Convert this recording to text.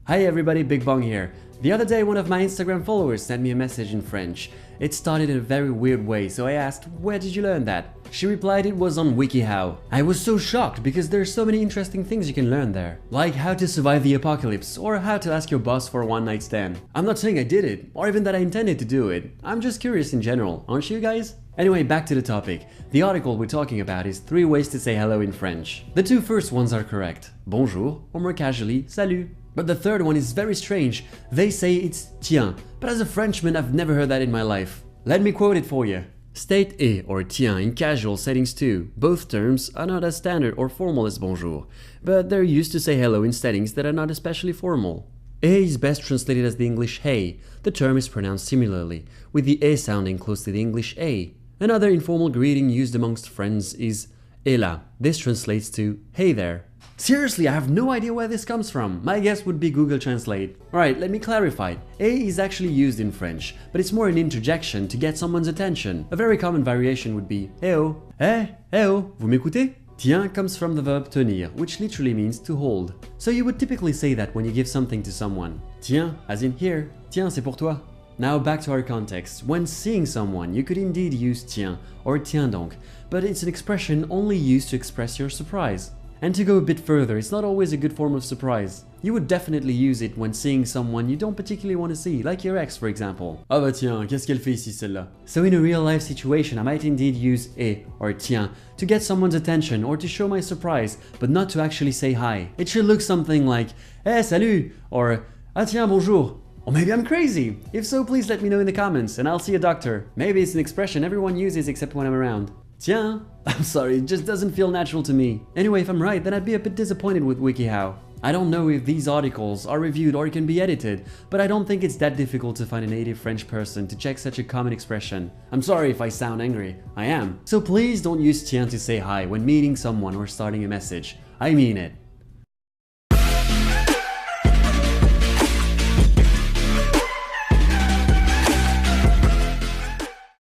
Hi everybody, BigBong here. The other day one of my Instagram followers sent me a message in French. It started in a very weird way, so I asked, where did you learn that? She replied it was on wikiHow. I was so shocked because there's so many interesting things you can learn there. Like how to survive the apocalypse or how to ask your boss for a one-night stand. I'm not saying I did it, or even that I intended to do it. I'm just curious in general, aren't you guys? Anyway, back to the topic. The article we're talking about is 3 ways to say hello in French. The 2 first ones are correct. Bonjour, or more casually, salut. But the 3rd one is very strange. They say it's tiens, but as a Frenchman I've never heard that in my life. Let me quote it for you. State et or tiens in casual settings too. Both terms are not as standard or formal as bonjour, but they're used to say hello in settings that are not especially formal. Et is best translated as the English hey. The term is pronounced similarly, with the e sounding close to the English a. Another informal greeting used amongst friends is et là. This translates to hey there. Seriously, I have no idea where this comes from. My guess would be Google Translate. Alright, let me clarify. Et is actually used in French, but it's more an interjection to get someone's attention. A very common variation would be eh oh. Eh oh, vous m'écoutez? Tiens comes from the verb tenir, which literally means to hold. So you would typically say that when you give something to someone. Tiens, as in here. Tiens, c'est pour toi. Now back to our context. When seeing someone, you could indeed use tiens or tiens donc, but it's an expression only used to express your surprise. And to go a bit further, it's not always a good form of surprise. You would definitely use it when seeing someone you don't particularly want to see, like your ex for example. Ah bah tiens, qu'est-ce qu'elle fait ici celle-là? So in a real life situation, I might indeed use et or tiens to get someone's attention or to show my surprise, but not to actually say hi. It should look something like eh salut or ah tiens bonjour. Or maybe I'm crazy! If so, please let me know in the comments and I'll see a doctor. Maybe it's an expression everyone uses except when I'm around. Tiens! I'm sorry, it just doesn't feel natural to me. Anyway, if I'm right, then I'd be a bit disappointed with wikiHow. I don't know if these articles are reviewed or can be edited, but I don't think it's that difficult to find a native French person to check such a common expression. I'm sorry if I sound angry. I am. So please don't use tiens to say hi when meeting someone or starting a message. I mean it.